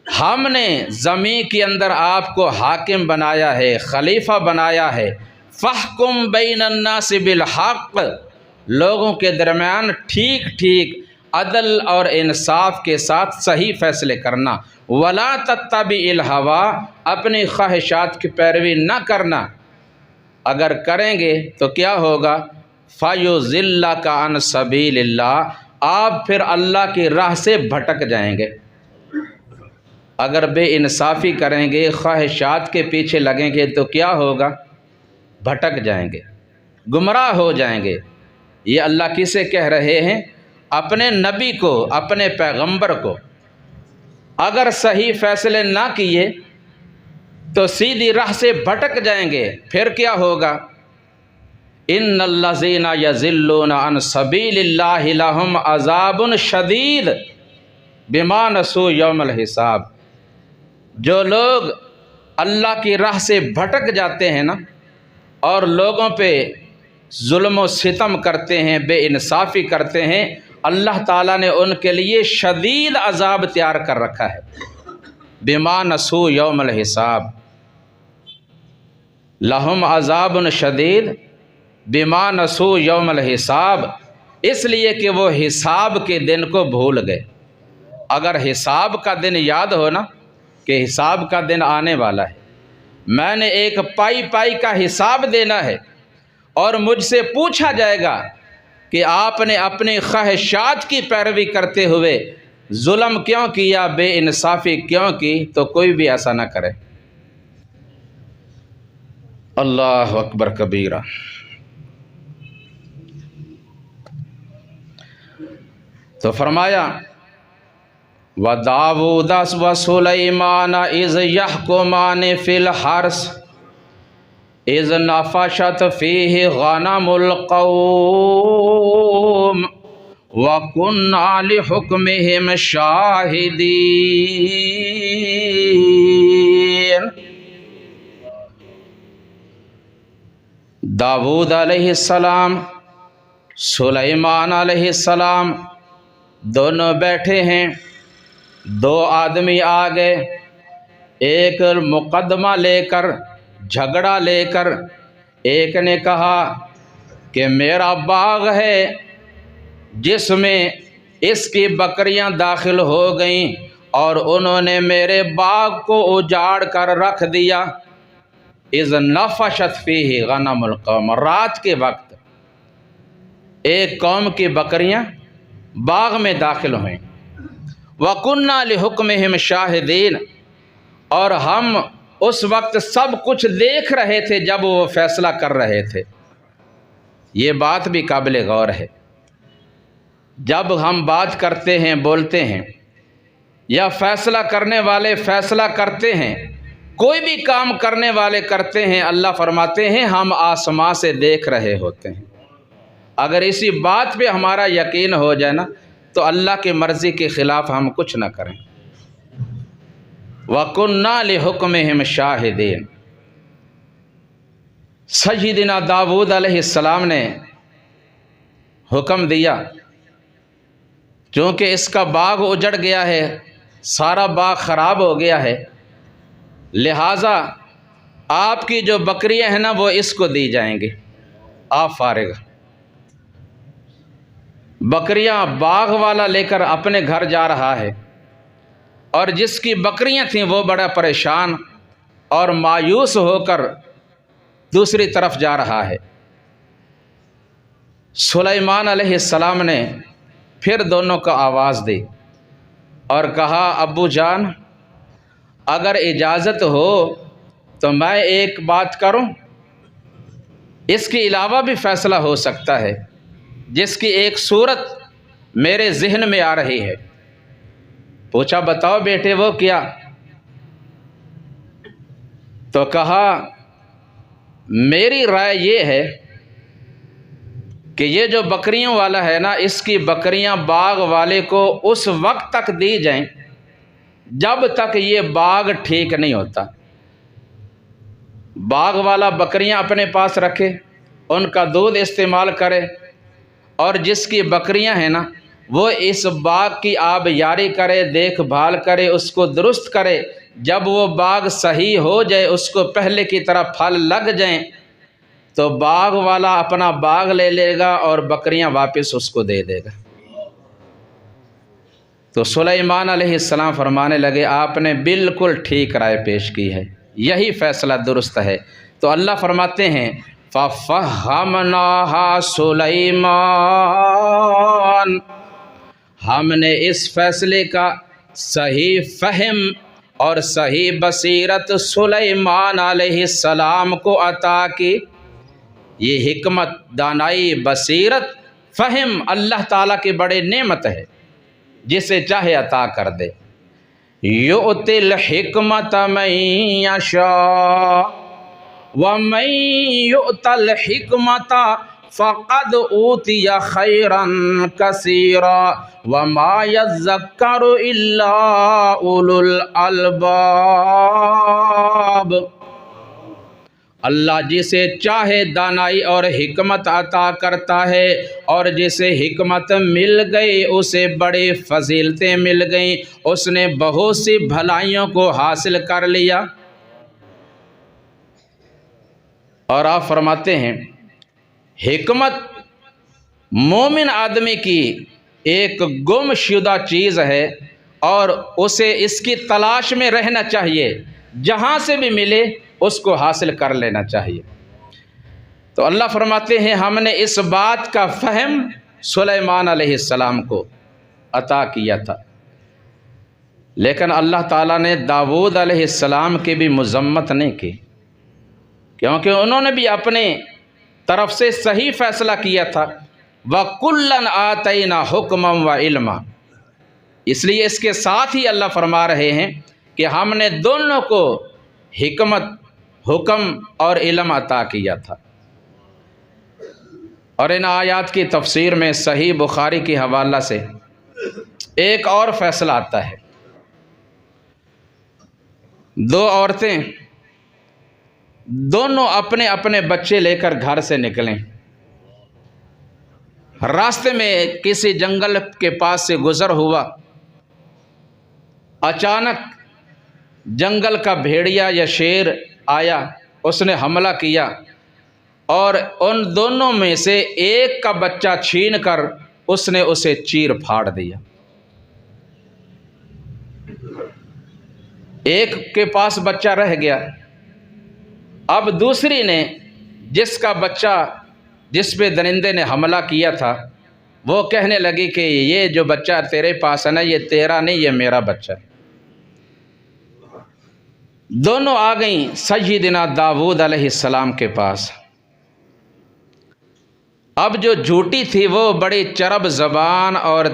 A: ہم نے زمین کے اندر آپ کو حاکم بنایا ہے، خلیفہ بنایا ہے۔ فاحکم بین الناس بالحق، لوگوں کے درمیان ٹھیک ٹھیک عدل اور انصاف کے ساتھ صحیح فیصلے کرنا۔ ولا تتبع الہویٰ، اپنی خواہشات کی پیروی نہ کرنا، اگر کریں گے تو کیا ہوگا؟ فَيُضِلَّكَ عَنْ سَبِيلِ اللَّهِ، آپ پھر اللہ کی راہ سے بھٹک جائیں گے۔ اگر بے انصافی کریں گے، خواہشات کے پیچھے لگیں گے تو کیا ہوگا؟ بھٹک جائیں گے، گمراہ ہو جائیں گے۔ یہ اللہ کسے کہہ رہے ہیں؟ اپنے نبی کو، اپنے پیغمبر کو۔ اگر صحیح فیصلے نہ کیے تو سیدھی راہ سے بھٹک جائیں گے، پھر کیا ہوگا؟ ان الذین یضلون عن سبیل اللہ لہم عذاب شدید بما نسوا یوم الحساب۔ جو لوگ اللہ کی راہ سے بھٹک جاتے ہیں نا، اور لوگوں پہ ظلم و ستم کرتے ہیں، بے انصافی کرتے ہیں، اللہ تعالیٰ نے ان کے لیے شدید عذاب تیار کر رکھا ہے۔ بما نسوا یوم الحساب، لہم عذاب شدید بما نسوا یوم الحساب، اس لیے کہ وہ حساب کے دن کو بھول گئے۔ اگر حساب کا دن یاد ہو نا، کہ حساب کا دن آنے والا ہے، میں نے ایک پائی پائی کا حساب دینا ہے، اور مجھ سے پوچھا جائے گا کہ آپ نے اپنی خواہشات کی پیروی کرتے ہوئے ظلم کیوں کیا، بے انصافی کیوں کی، تو کوئی بھی ایسا نہ کرے۔ اللہ اکبر کبیرہ۔ تو فرمایا وَدَاوُودَ وَسُلَيْمَانَ إِذْ يَحْكُمَانِ فِي الْحَرْثِ إِذْ نَفَشَتْ فِيهِ غَنَمُ الْقَوْمِ وَكُنَّا لِحُكْمِهِمْ شَاهِدِينَ۔ داؤد علیہ السلام، سلیمان علیہ السلام دونوں بیٹھے ہیں۔ دو آدمی آ گئے، ایک مقدمہ لے کر، جھگڑا لے کر۔ ایک نے کہا کہ میرا باغ ہے جس میں اس کی بکریاں داخل ہو گئیں اور انہوں نے میرے باغ کو اجاڑ کر رکھ دیا۔ اذ نفشت فیہ غنم القوم، رات کے وقت ایک قوم کی بکریاں باغ میں داخل ہوئیں۔ وَكُنَّا لِحُكْمِهِمْ شَاهِدِينَ، اور ہم اس وقت سب کچھ دیکھ رہے تھے جب وہ فیصلہ کر رہے تھے۔ یہ بات بھی قابل غور ہے۔ جب ہم بات کرتے ہیں، بولتے ہیں، یا فیصلہ کرنے والے فیصلہ کرتے ہیں، کوئی بھی کام کرنے والے کرتے ہیں، اللہ فرماتے ہیں ہم آسمان سے دیکھ رہے ہوتے ہیں۔ اگر اسی بات پہ ہمارا یقین ہو جائے نا، تو اللہ کی مرضی کے خلاف ہم کچھ نہ کریں۔ وَكُنَّا لِحُكْمِهِمْ شَاهِدِينَ۔ سیدنا داؤد علیہ السلام نے حکم دیا، چونکہ اس کا باغ اجڑ گیا ہے، سارا باغ خراب ہو گیا ہے، لہٰذا آپ کی جو بکریاں ہیں نا وہ اس کو دی جائیں گی، آپ فارغ۔ بکریاں باغ والا لے کر اپنے گھر جا رہا ہے، اور جس کی بکریاں تھیں وہ بڑا پریشان اور مایوس ہو کر دوسری طرف جا رہا ہے۔ سلیمان علیہ السلام نے پھر دونوں کو آواز دی اور کہا ابو جان، اگر اجازت ہو تو میں ایک بات کروں، اس کے علاوہ بھی فیصلہ ہو سکتا ہے، جس کی ایک صورت میرے ذہن میں آ رہی ہے۔ پوچھا بتاؤ بیٹے وہ کیا؟ تو کہا میری رائے یہ ہے کہ یہ جو بکریوں والا ہے نا، اس کی بکریاں باغ والے کو اس وقت تک دی جائیں جب تک یہ باغ ٹھیک نہیں ہوتا۔ باغ والا بکریاں اپنے پاس رکھے، ان کا دودھ استعمال کرے، اور جس کی بکریاں ہیں نا وہ اس باغ کی آب یاری کرے، دیکھ بھال کرے، اس کو درست کرے۔ جب وہ باغ صحیح ہو جائے، اس کو پہلے کی طرح پھل لگ جائیں، تو باغ والا اپنا باغ لے لے گا اور بکریاں واپس اس کو دے دے گا۔ تو سلیمان علیہ السلام فرمانے لگے آپ نے بالکل ٹھیک رائے پیش کی ہے، یہی فیصلہ درست ہے۔ تو اللہ فرماتے ہیں فَفَهَّمْنَاهَا سُلَيْمَانَ، ہم نے اس فیصلے کا صحیح فہم اور صحیح بصیرت سلیمان علیہ السلام کو عطا کی۔ یہ حکمت، دانائی، بصیرت، فہم اللہ تعالیٰ کی بڑی نعمت ہے، جسے چاہے عطا کر دے۔ یؤتی الحکمت من یشاء ومن یؤت الحکمت فقد اوتی خیرا کثیرا وما یذکر الا اولو الالباب۔ اللہ جسے چاہے دانائی اور حکمت عطا کرتا ہے، اور جسے حکمت مل گئی اسے بڑی فضیلتیں مل گئیں، اس نے بہت سی بھلائیوں کو حاصل کر لیا۔ اور آپ فرماتے ہیں حکمت مومن آدمی کی ایک گم شدہ چیز ہے، اور اسے اس کی تلاش میں رہنا چاہیے، جہاں سے بھی ملے اس کو حاصل کر لینا چاہیے۔ تو اللہ فرماتے ہیں ہم نے اس بات کا فہم سلیمان علیہ السلام کو عطا کیا تھا، لیکن اللہ تعالیٰ نے داؤد علیہ السلام کی بھی مذمت نہیں کی، کیونکہ انہوں نے بھی اپنے طرف سے صحیح فیصلہ کیا تھا۔ وَكُلًّا آتَيْنَا حُكْمًا وَعِلْمًا، اس لیے اس کے ساتھ ہی اللہ فرما رہے ہیں کہ ہم نے دونوں کو حکمت، حکم اور علم عطا کیا تھا۔ اور ان آیات کی تفسیر میں صحیح بخاری کی حوالہ سے ایک اور فیصلہ آتا ہے۔ دو عورتیں دونوں اپنے اپنے بچے لے کر گھر سے نکلیں، راستے میں کسی جنگل کے پاس سے گزر ہوا، اچانک جنگل کا بھیڑیا یا شیر آیا، اس نے حملہ کیا، اور ان دونوں میں سے ایک کا بچہ چھین کر اس نے اسے چیر پھاڑ دیا۔ ایک کے پاس بچہ رہ گیا، اب دوسری نے جس کا بچہ جس پہ درندے نے حملہ کیا تھا، وہ کہنے لگی کہ یہ جو بچہ تیرے پاس ہے نا، یہ تیرا نہیں، یہ میرا بچہ ہے۔ دونوں آ گئیں سیدنا داؤد علیہ السلام کے پاس۔ اب جو جھوٹی تھی وہ بڑی چرب زبان اور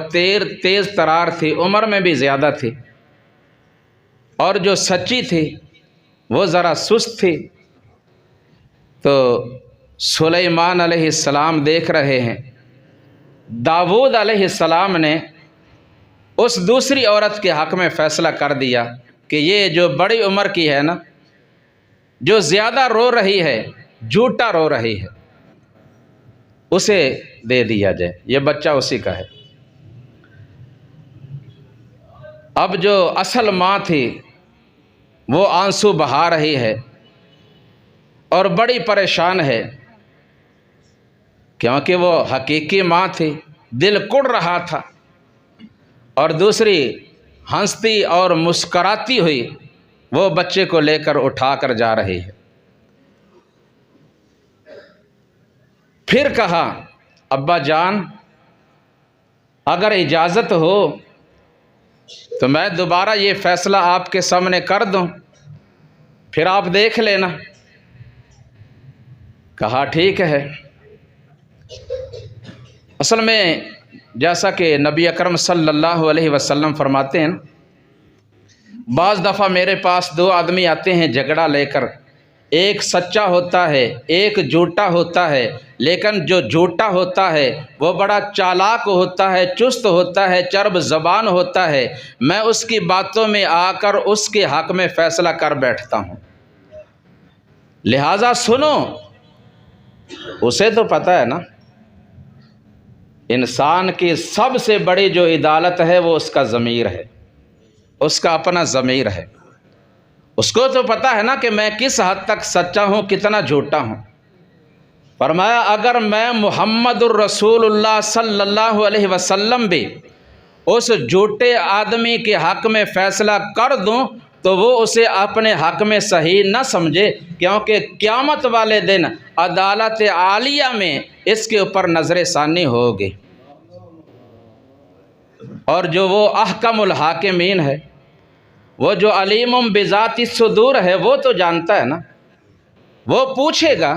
A: تیز ترار تھی، عمر میں بھی زیادہ تھی، اور جو سچی تھی وہ ذرا سست تھی۔ تو سلیمان علیہ السلام دیکھ رہے ہیں داؤد علیہ السلام نے اس دوسری عورت کے حق میں فیصلہ کر دیا کہ یہ جو بڑی عمر کی ہے نا، جو زیادہ رو رہی ہے، جھوٹا رو رہی ہے، اسے دے دیا جائے، یہ بچہ اسی کا ہے۔ اب جو اصل ماں تھی وہ آنسو بہا رہی ہے اور بڑی پریشان ہے، کیونکہ وہ حقیقی ماں تھی، دل کڑ رہا تھا، اور دوسری ہنستی اور مسکراتی ہوئی وہ بچے کو لے کر اٹھا کر جا رہی ہے۔ پھر کہا ابا جان اگر اجازت ہو تو میں دوبارہ یہ فیصلہ آپ کے سامنے کر دوں، پھر آپ دیکھ لینا۔ کہا ٹھیک ہے۔ اصل میں جیسا کہ نبی اکرم صلی اللہ علیہ وسلم فرماتے ہیں، بعض دفعہ میرے پاس دو آدمی آتے ہیں جھگڑا لے کر ایک سچا ہوتا ہے ایک جھوٹا ہوتا ہے، لیکن جو جھوٹا ہوتا ہے وہ بڑا چالاک ہوتا ہے، چست ہوتا ہے، چرب زبان ہوتا ہے۔ میں اس کی باتوں میں آ کر اس کے حق میں فیصلہ کر بیٹھتا ہوں، لہٰذا سنو۔ اسے تو پتہ ہے نا انسان کی سب سے بڑی جو عدالت ہے وہ اس کا ضمیر ہے، اس کا اپنا ضمیر ہے۔ اس کو تو پتہ ہے نا کہ میں کس حد تک سچا ہوں، کتنا جھوٹا ہوں۔ فرمایا اگر میں محمد الرسول اللہ صلی اللہ علیہ وسلم بھی اس جھوٹے آدمی کے حق میں فیصلہ کر دوں تو وہ اسے اپنے حق میں صحیح نہ سمجھے، کیونکہ قیامت والے دن عدالت عالیہ میں اس کے اوپر نظر ثانی ہوگی۔ اور جو وہ احکم الحاکمین ہے، وہ جو علیم بذات الصدور ہے، وہ تو جانتا ہے نا، وہ پوچھے گا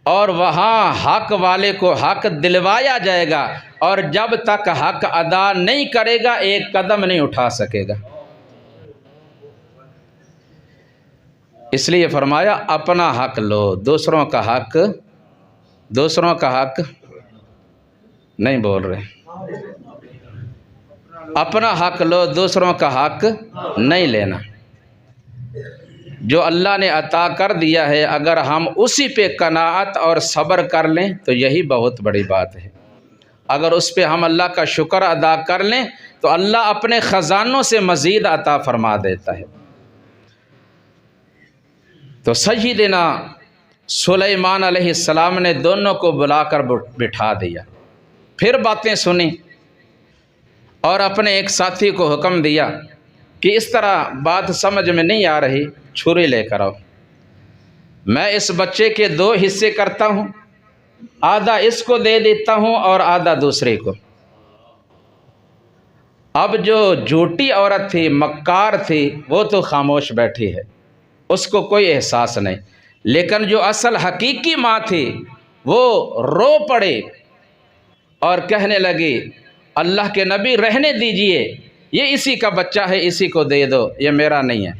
A: اور وہاں حق والے کو حق دلوایا جائے گا، اور جب تک حق ادا نہیں کرے گا ایک قدم نہیں اٹھا سکے گا۔ اس لیے فرمایا اپنا حق لو، دوسروں کا حق نہیں بول رہے، اپنا حق لو، دوسروں کا حق نہیں لینا۔ جو اللہ نے عطا کر دیا ہے اگر ہم اسی پہ قناعت اور صبر کر لیں تو یہی بہت بڑی بات ہے۔ اگر اس پہ ہم اللہ کا شکر ادا کر لیں تو اللہ اپنے خزانوں سے مزید عطا فرما دیتا ہے۔ تو سیدنا سلیمان علیہ السلام نے دونوں کو بلا کر بٹھا دیا، پھر باتیں سنی اور اپنے ایک ساتھی کو حکم دیا کہ اس طرح بات سمجھ میں نہیں آ رہی، چھری لے کر آؤ، میں اس بچے کے 2 حصے کرتا ہوں، آدھا اس کو دے دیتا ہوں اور آدھا دوسرے کو۔ اب جو جھوٹی عورت تھی، مکار تھی، وہ تو خاموش بیٹھی ہے، اس کو کوئی احساس نہیں، لیکن جو اصل حقیقی ماں تھی وہ رو پڑے اور کہنے لگی اللہ کے نبی رہنے دیجئے، یہ اسی کا بچہ ہے، اسی کو دے دو، یہ میرا نہیں ہے،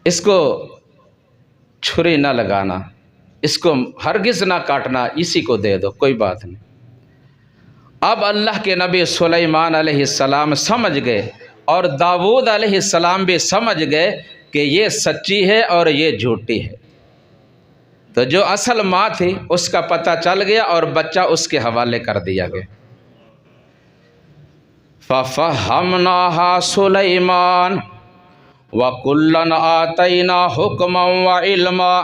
A: اس کو چھری نہ لگانا، اس کو ہرگز نہ کاٹنا، اسی کو دے دو، کوئی بات نہیں۔ اب اللہ کے نبی سلیمان علیہ السلام سمجھ گئے اور داؤد علیہ السلام بھی سمجھ گئے کہ یہ سچی ہے اور یہ جھوٹی ہے۔ تو جو اصل ماں تھی اس کا پتہ چل گیا اور بچہ اس کے حوالے کر دیا گیا۔ فَفَهَّمْنَاهَا سُلَيْمَانَ وَكُلًّا آتَيْنَا حُكْمًا وَعِلْمًا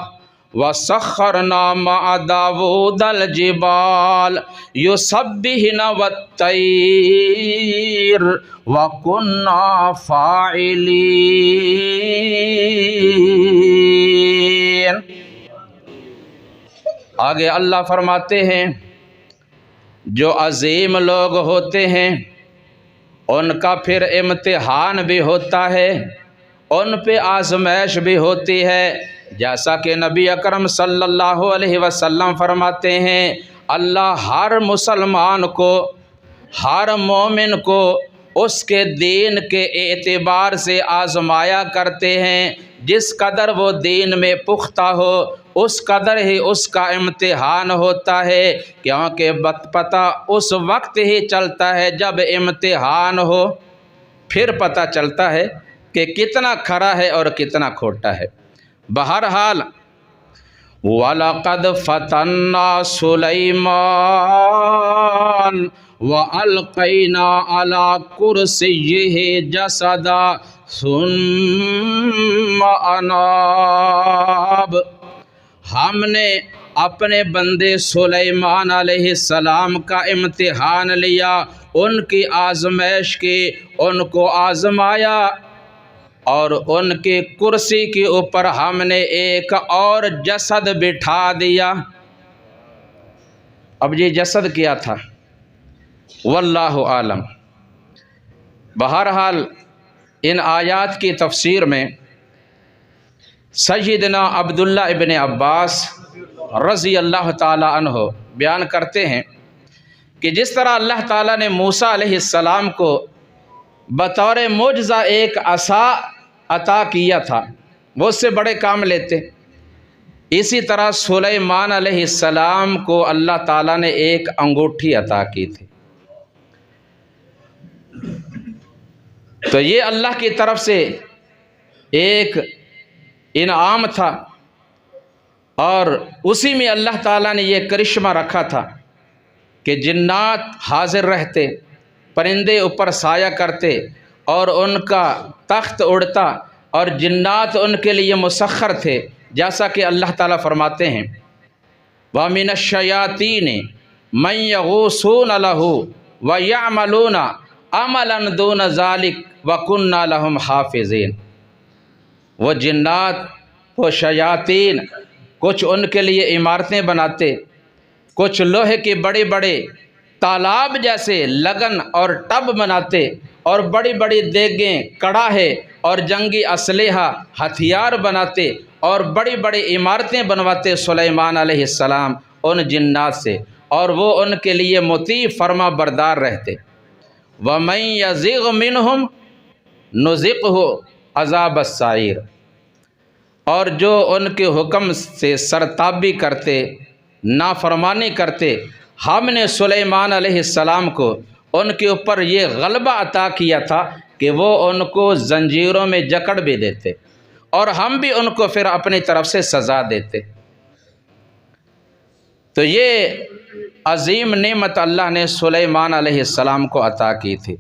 A: وَسَخَّرْنَا مَعَ دَاوُودَ الْجِبَالَ يُسَبِّحْنَ وَالطَّيْرَ وَكُنَّا فَاعِلِينَ۔ آگے اللہ فرماتے ہیں جو عظیم لوگ ہوتے ہیں ان کا پھر امتحان بھی ہوتا ہے، ان پہ آزمائش بھی ہوتی ہے، جیسا کہ نبی اکرم صلی اللہ علیہ وسلم فرماتے ہیں اللہ ہر مسلمان کو، ہر مومن کو اس کے دین کے اعتبار سے آزمایا کرتے ہیں، جس قدر وہ دین میں پختہ ہو اس قدر ہی اس کا امتحان ہوتا ہے، کیونکہ پتہ اس وقت ہی چلتا ہے جب امتحان ہو، پھر پتہ چلتا ہے کہ کتنا کھرا ہے اور کتنا کھوٹا ہے۔ بہرحال وَلَقَدْ فَتَنَّا سُلَيْمَانَ وَأَلْقَيْنَا عَلَى كُرْسِيِّهِ جَسَدًا ثُمَّ أَنَابَ۔ ہم نے اپنے بندے سلیمان علیہ السلام کا امتحان لیا، ان کی آزمائش کی، ان کو آزمایا اور ان کی کرسی کے اوپر ہم نے ایک اور جسد بٹھا دیا۔ اب یہ جسد کیا تھا واللہ عالم۔ بہرحال ان آیات کی تفسیر میں سیدنا عبداللہ ابن عباس رضی اللہ تعالی عنہ بیان کرتے ہیں کہ جس طرح اللہ تعالیٰ نے موسیٰ علیہ السلام کو بطور معجزہ ایک عصا عطا کیا تھا، وہ اس سے بڑے کام لیتے۔ اسی طرح سلیمان علیہ السلام کو اللہ تعالیٰ نے ایک انگوٹھی عطا کی تھی، تو یہ اللہ کی طرف سے ایک انعام تھا، اور اسی میں اللہ تعالیٰ نے یہ کرشمہ رکھا تھا کہ جنات حاضر رہتے، پرندے اوپر سایہ کرتے اور ان کا تخت اڑتا، اور جنات ان کے لیے مسخر تھے، جیسا کہ اللہ تعالیٰ فرماتے ہیں وَمِنَ الشَّيَاطِينِ مَن يَغُوصُونَ لَهُ وَيَعْمَلُونَ عَمَلًا دُونَ ذَلِكَ وَكُنَّا لَهُمْ حَافِظِينَ۔ وہ جنات، وہ شیاطین کچھ ان کے لیے عمارتیں بناتے، کچھ لوہے کے بڑے بڑے تالاب جیسے لگن اور ٹب بناتے، اور بڑی بڑی دیگیں، کڑاہے اور جنگی اسلحہ ہتھیار بناتے، اور بڑی بڑی عمارتیں بنواتے سلیمان علیہ السلام ان جنات سے، اور وہ ان کے لیے مطیع فرما بردار رہتے۔ وَمَن يَزِغْ مِنْهُمْ نُذِقْهُ عَذَابَ السَّعِيرِ، اور جو ان کے حکم سے سرتابی کرتے، نافرمانی کرتے، ہم نے سلیمان علیہ السلام کو ان کے اوپر یہ غلبہ عطا کیا تھا کہ وہ ان کو زنجیروں میں جکڑ بھی دیتے، اور ہم بھی ان کو پھر اپنی طرف سے سزا دیتے۔ تو یہ عظیم نعمت اللہ نے سلیمان علیہ السلام کو عطا کی تھی۔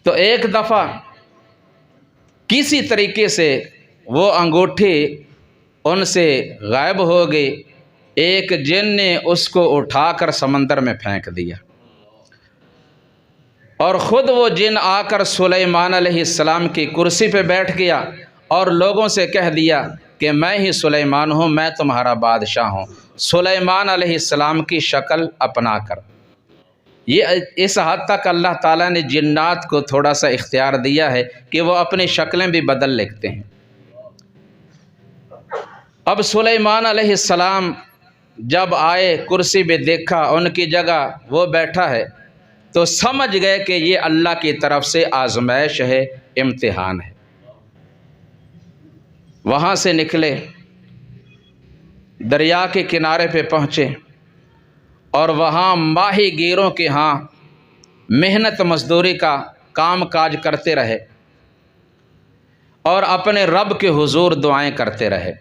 A: تو ایک دفعہ کسی طریقے سے وہ انگوٹھی ان سے غائب ہو گئی، ایک جن نے اس کو اٹھا کر سمندر میں پھینک دیا، اور خود وہ جن آ کر سلیمان علیہ السلام کی کرسی پہ بیٹھ گیا اور لوگوں سے کہہ دیا کہ میں ہی سلیمان ہوں، میں تمہارا بادشاہ ہوں، سلیمان علیہ السلام کی شکل اپنا کر۔ یہ اس حد تک اللہ تعالیٰ نے جنات کو تھوڑا سا اختیار دیا ہے کہ وہ اپنی شکلیں بھی بدل لیتے ہیں۔ اب سلیمان علیہ السلام جب آئے، کرسی پہ دیکھا ان کی جگہ وہ بیٹھا ہے، تو سمجھ گئے کہ یہ اللہ کی طرف سے آزمائش ہے، امتحان ہے۔ وہاں سے نکلے، دریا کے کنارے پہ پہنچے، اور وہاں ماہی گیروں کے ہاں محنت مزدوری کا کام کاج کرتے رہے، اور اپنے رب کے حضور دعائیں کرتے رہے۔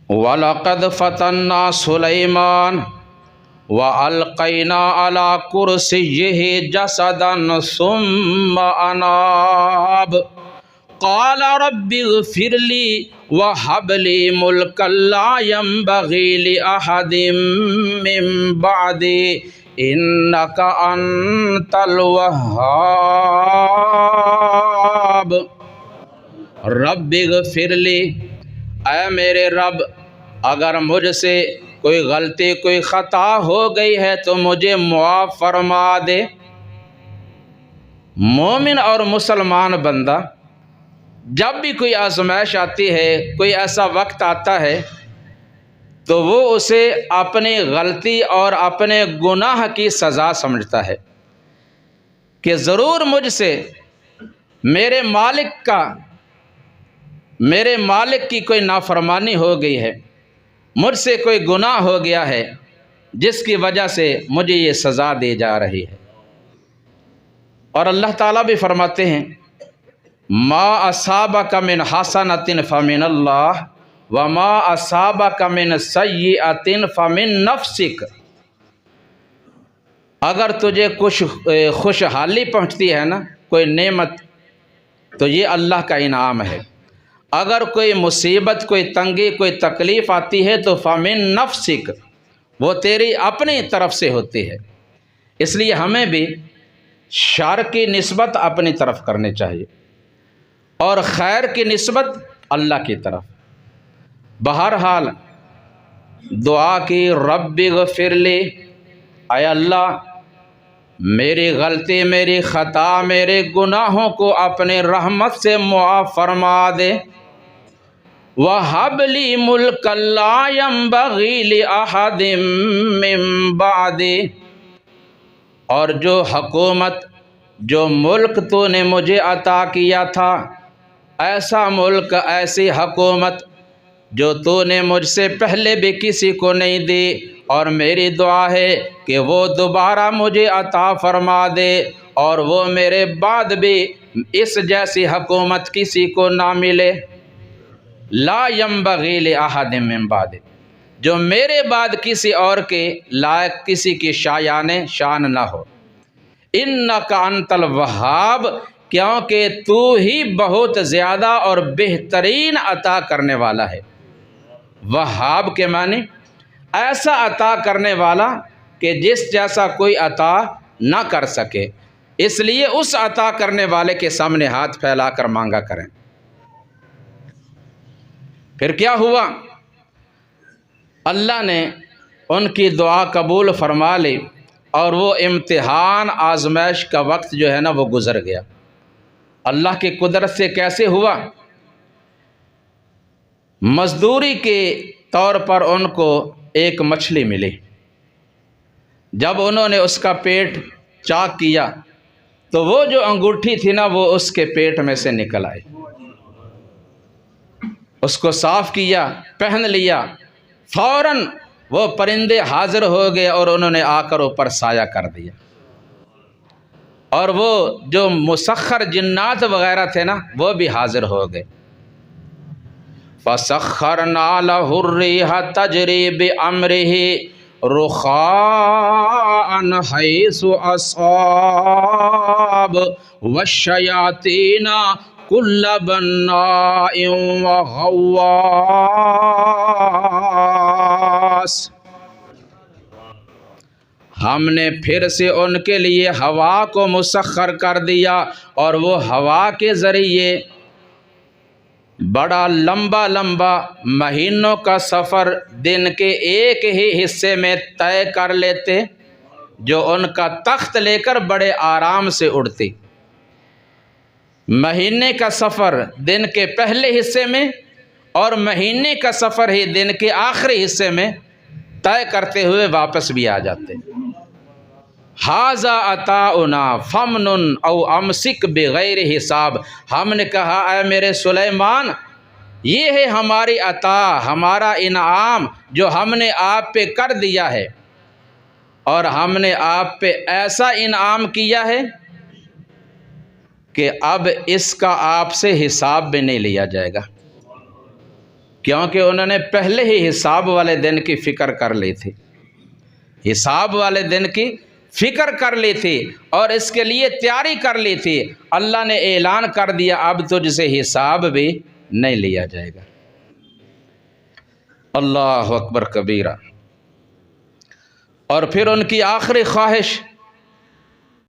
A: وَلَقَدْ فَتَنَّا سُلَيْمَانَ وَأَلْقَيْنَا عَلَى كُرْسِيِّهِ جَسَدًا ثُمَّ أَنَابَ قَالَ رَبِّ اغْفِرْ لِي وَهَبْ لِي مُلْكًا لَا يَنبَغِي لِأَحَدٍ مِّن بَعْدِي إِنَّكَ أَنتَ الْوَهَّابُ۔ رب اغفر لی، اے میرے رب، اگر مجھ سے کوئی غلطی، کوئی خطا ہو گئی ہے تو مجھے معاف فرما دے۔ مومن اور مسلمان بندہ جب بھی کوئی آزمائش آتی ہے، کوئی ایسا وقت آتا ہے، تو وہ اسے اپنی غلطی اور اپنے گناہ کی سزا سمجھتا ہے کہ ضرور مجھ سے میرے مالک کی کوئی نافرمانی ہو گئی ہے، مجھ سے کوئی گناہ ہو گیا ہے جس کی وجہ سے مجھے یہ سزا دی جا رہی ہے۔ اور اللہ تعالیٰ بھی فرماتے ہیں ما اصابک من حسنۃ فمن اللہ وما اصابک من سیئۃ فمن نفسک۔ اگر تجھے کچھ خوشحالی پہنچتی ہے نا، کوئی نعمت، تو یہ اللہ کا انعام ہے۔ اگر کوئی مصیبت، کوئی تنگی، کوئی تکلیف آتی ہے تو فمن نفسک، وہ تیری اپنی طرف سے ہوتی ہے۔ اس لیے ہمیں بھی شر کی نسبت اپنی طرف کرنی چاہیے، اور خیر کی نسبت اللہ کی طرف۔ بہرحال دعا کی، رب اغفر لی، اے اللہ میری غلطی، میری خطا، میرے گناہوں کو اپنے رحمت سے معاف فرما دے۔ وَهَبْ لِي مُلْكًا لَا يَنبَغِي لِأَحَدٍ مِّن بَعْدِي، اور جو حکومت جو ملک تو نے مجھے عطا کیا تھا، ایسا ملک، ایسی حکومت جو تو نے مجھ سے پہلے بھی کسی کو نہیں دی، اور میری دعا ہے کہ وہ دوبارہ مجھے عطا فرما دے اور وہ میرے بعد بھی اس جیسی حکومت کسی کو نہ ملے۔ لا ينبغی لأحد من بعد، جو میرے بعد کسی اور کے لائق، کسی کی شایان شان نہ ہو۔ انک انت الوہاب، کیونکہ تو ہی بہت زیادہ اور بہترین عطا کرنے والا ہے۔ وہاب کے معنی ایسا عطا کرنے والا کہ جس جیسا کوئی عطا نہ کر سکے، اس لیے اس عطا کرنے والے کے سامنے ہاتھ پھیلا کر مانگا کریں۔ پھر کیا ہوا؟ اللہ نے ان کی دعا قبول فرما لی، اور وہ امتحان آزمائش کا وقت جو ہے نا وہ گزر گیا۔ اللہ کی قدرت سے کیسے ہوا؟ مزدوری کے طور پر ان کو ایک مچھلی ملی۔ جب انہوں نے اس کا پیٹ چاک کیا تو وہ جو انگوٹھی تھی نا وہ اس کے پیٹ میں سے نکل آئی۔ اس کو صاف کیا، پہن لیا، فوراً وہ پرندے حاضر ہو گئے اور انہوں نے آ کر اوپر سایہ کر دیا، اور وہ جو مسخر جنات وغیرہ تھے نا وہ بھی حاضر ہو گئے۔ فَسَخَّرْنَا لَهُ الرِّيحَ تَجْرِي بِأَمْرِهِ رُخَاءً حَيْثُ أَصَابَ وَالشَّيَاطِينَ كُلَّ بَنَّاءٍ وَغَوَّاصٍ۔ ہم نے پھر سے ان کے لیے ہوا کو مسخر کر دیا، اور وہ ہوا کے ذریعے بڑا لمبا لمبا مہینوں کا سفر دن کے ایک ہی حصے میں طے کر لیتے، جو ان کا تخت لے کر بڑے آرام سے اڑتی۔ مہینے کا سفر دن کے پہلے حصے میں، اور مہینے کا سفر ہی دن کے آخری حصے میں طے کرتے ہوئے واپس بھی آ جاتے۔ ھذا عطاؤنا فمنن او امسک بغیر حساب، ہم نے کہا اے میرے سلیمان، یہ ہے ہماری عطا، ہمارا انعام جو ہم نے آپ پہ کر دیا ہے، اور ہم نے آپ پہ ایسا انعام کیا ہے کہ اب اس کا آپ سے حساب بھی نہیں لیا جائے گا، کیونکہ انہوں نے پہلے ہی حساب والے دن کی فکر کر لی تھی، حساب والے دن کی فکر کر لی تھی اور اس کے لیے تیاری کر لی تھی۔ اللہ نے اعلان کر دیا اب تجھ سے حساب بھی نہیں لیا جائے گا۔ اللہ اکبر کبیرہ۔ اور پھر ان کی آخری خواہش